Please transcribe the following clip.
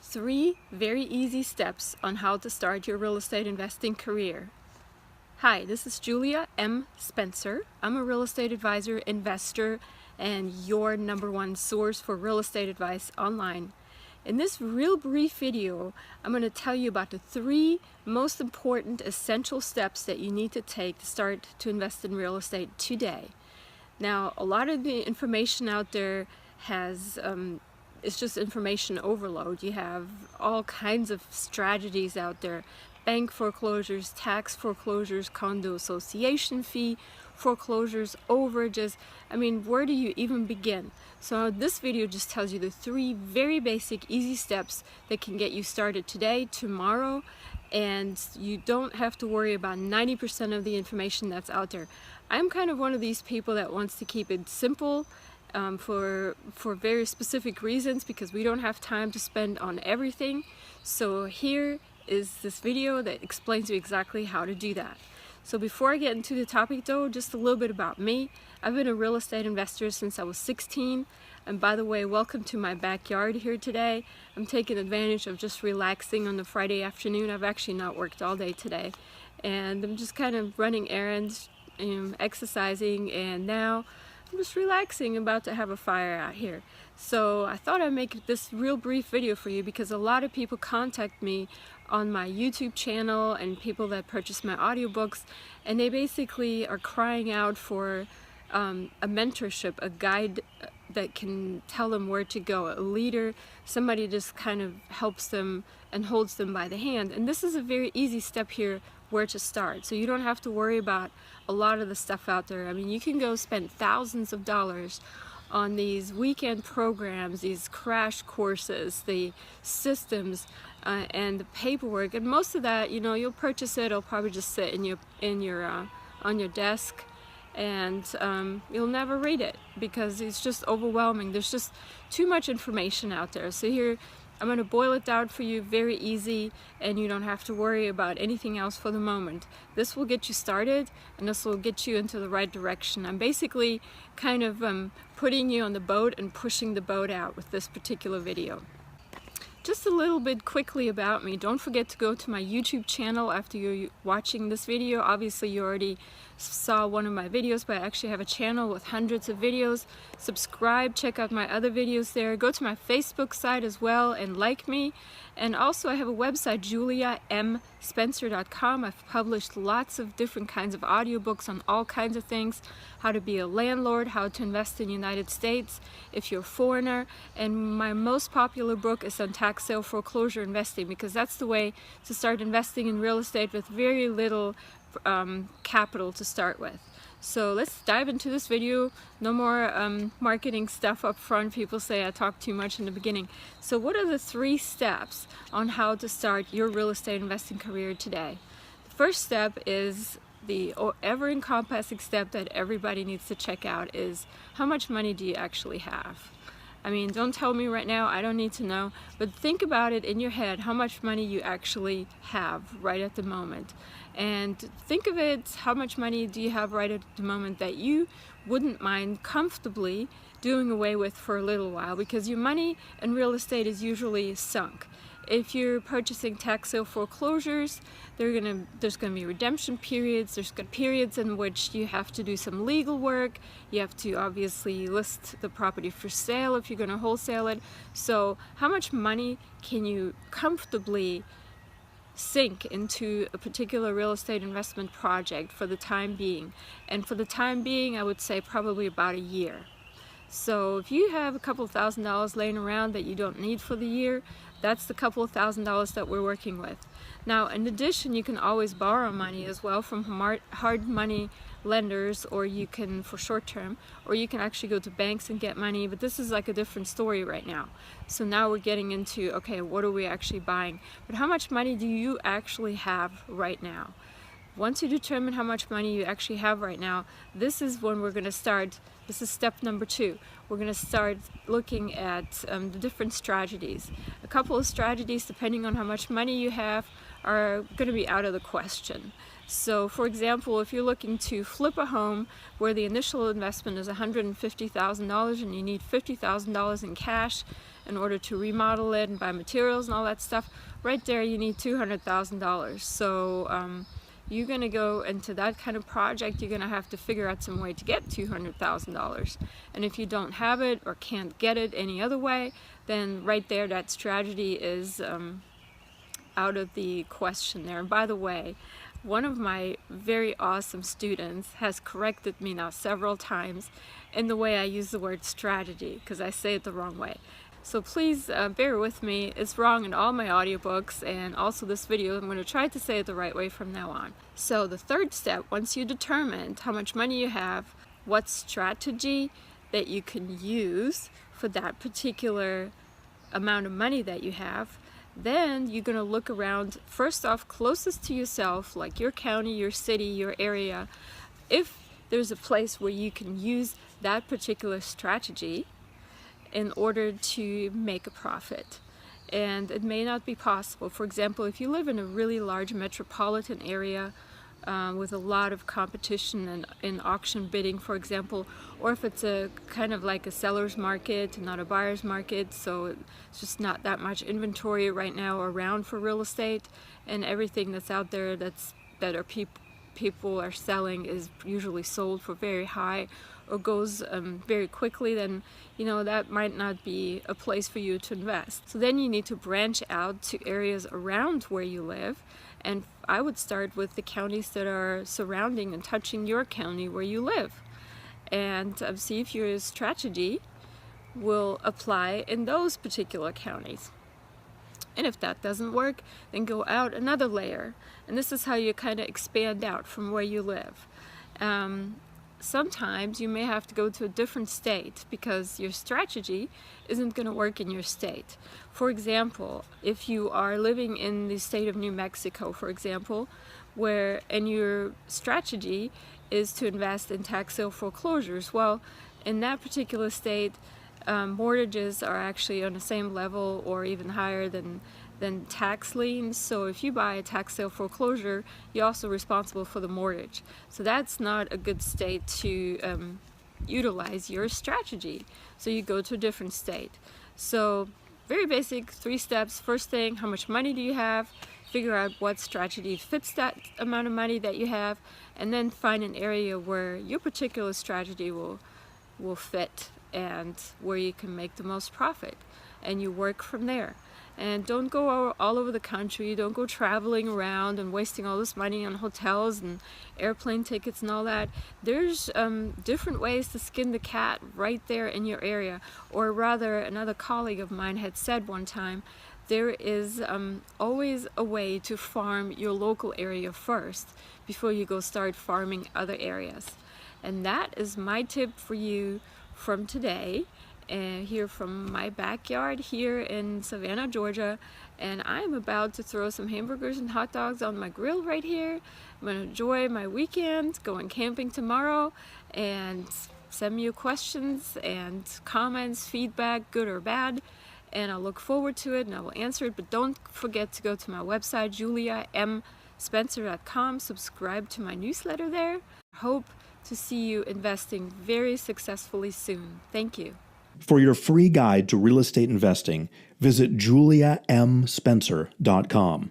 3 very easy steps on how to start your real estate investing career. Hi, this is Julia M. Spencer. I'm a real estate advisor, investor, and your #1 source for real estate advice online. In this real brief video, I'm going to tell you about the 3 most important essential steps that you need to take to start to invest in real estate today. Now, a lot of the information out there has it's just information overload. You have all kinds of strategies out there: bank foreclosures, tax foreclosures, condo association fee foreclosures, overages. I mean, where do you even begin? So this video just tells you the 3 very basic, easy steps that can get you started today, tomorrow, and you don't have to worry about 90% of the information that's out there. I'm kind of one of these people that wants to keep it simple for very specific reasons, because we don't have time to spend on everything. So here is this video that explains you exactly how to do that. So before I get into the topic though, just a little bit about me. I've been a real estate investor since I was 16. And by the way, welcome to my backyard here today. I'm taking advantage of just relaxing on the Friday afternoon. I've actually not worked all day today. And I'm just kind of running errands and exercising, and now I'm just relaxing, about to have a fire out here. So I thought I'd make this real brief video for you, because a lot of people contact me on my YouTube channel and people that purchase my audiobooks, and they basically are crying out for a mentorship, a guide that can tell them where to go, a leader, somebody just kind of helps them and holds them by the hand. And this is a very easy step here where to start, so you don't have to worry about a lot of the stuff out there. I mean, you can go spend thousands of dollars on these weekend programs, these crash courses, the systems, and the paperwork, and most of that, you know, you'll purchase it, it'll probably just sit in your on your desk, and you'll never read it because it's just overwhelming. There's just too much information out there. So here I'm going to boil it down for you, very easy, and you don't have to worry about anything else for the moment. This will get you started, and this will get you into the right direction. I'm basically kind of putting you on the boat and pushing the boat out with this particular video. Just a little bit quickly about me. Don't forget to go to my YouTube channel after you're watching this video. Obviously you already saw one of my videos, but I actually have a channel with hundreds of videos. Subscribe, check out my other videos there. Go to my Facebook site as well and like me. And also I have a website, juliamspencer.com. I've published lots of different kinds of audiobooks on all kinds of things: how to be a landlord, how to invest in the United States if you're a foreigner, and my most popular book is on tax sale foreclosure investing, because that's the way to start investing in real estate with very little capital to start with. So let's dive into this video. No more marketing stuff up front. People say I talk too much in the beginning. So what are the 3 steps on how to start your real estate investing career today? The first step is the ever-encompassing step that everybody needs to check out, is how much money do you actually have? I mean, don't tell me right now, I don't need to know, but think about it in your head, how much money you actually have right at the moment. And think of it, how much money do you have right at the moment that you wouldn't mind comfortably doing away with for a little while, because your money in real estate is usually sunk. If you're purchasing tax sale foreclosures, there's going to be redemption periods. There's periods in which you have to do some legal work. You have to obviously list the property for sale if you're going to wholesale it. So how much money can you comfortably sink into a particular real estate investment project for the time being? And for the time being, I would say probably about a year. So if you have a couple $1,000s laying around that you don't need for the year, that's the couple of $1,000s that we're working with. Now, in addition, you can always borrow money as well from hard money lenders, or you can, for short term, or you can actually go to banks and get money, but this is like a different story right now. So now we're getting into, okay, what are we actually buying? But how much money do you actually have right now? Once you determine how much money you actually have right now, this is when we're going to start. This is step number 2. We're going to start looking at the different strategies. A couple of strategies, depending on how much money you have, are going to be out of the question. So for example, if you're looking to flip a home where the initial investment is $150,000 and you need $50,000 in cash, in order to remodel it and buy materials and all that stuff, right there you need $200,000. So you're going to go into that kind of project, you're going to have to figure out some way to get $200,000. And if you don't have it or can't get it any other way, then right there that strategy is out of the question there. And by the way, one of my very awesome students has corrected me now several times in the way I use the word strategy, because I say it the wrong way. So please bear with me. It's wrong in all my audiobooks and also this video. I'm going to try to say it the right way from now on. So the third step, once you determined how much money you have, what strategy that you can use for that particular amount of money that you have, then you're going to look around, first off, closest to yourself, like your county, your city, your area. If there's a place where you can use that particular strategy in order to make a profit. And it may not be possible. For example, if you live in a really large metropolitan area with a lot of competition and in auction bidding, for example, or if it's a kind of like a seller's market and not a buyer's market, so it's just not that much inventory right now around for real estate, and everything that's out there that people are selling is usually sold for very high or goes very quickly, then that might not be a place for you to invest. So then you need to branch out to areas around where you live, and I would start with the counties that are surrounding and touching your county where you live, and see if your strategy will apply in those particular counties. And if that doesn't work, then go out another layer. And this is how you kind of expand out from where you live. Sometimes you may have to go to a different state because your strategy isn't going to work in your state. For example, if you are living in the state of New Mexico, for example, and your strategy is to invest in tax sale foreclosures, well, in that particular state, mortgages are actually on the same level or even higher than tax liens. So if you buy a tax sale foreclosure, you're also responsible for the mortgage. So that's not a good state to utilize your strategy. So you go to a different state. So very basic 3 steps. First thing, how much money do you have? Figure out what strategy fits that amount of money that you have, and then find an area where your particular strategy will fit and where you can make the most profit, and you work from there. And don't go all over the country. Don't go traveling around and wasting all this money on hotels and airplane tickets and all that. There's different ways to skin the cat right there in your area. Or rather, another colleague of mine had said one time, there is always a way to farm your local area first before you go start farming other areas. And that is my tip for you from today, here from my backyard here in Savannah, Georgia. And I'm about to throw some hamburgers and hot dogs on my grill right here. I'm going to enjoy my weekend, going camping tomorrow, and send me your questions and comments, feedback, good or bad, and I'll look forward to it and I will answer it. But don't forget to go to my website, juliamspencer.com. Subscribe to my newsletter there. Hope to see you investing very successfully soon. Thank you. For your free guide to real estate investing, visit juliamspencer.com.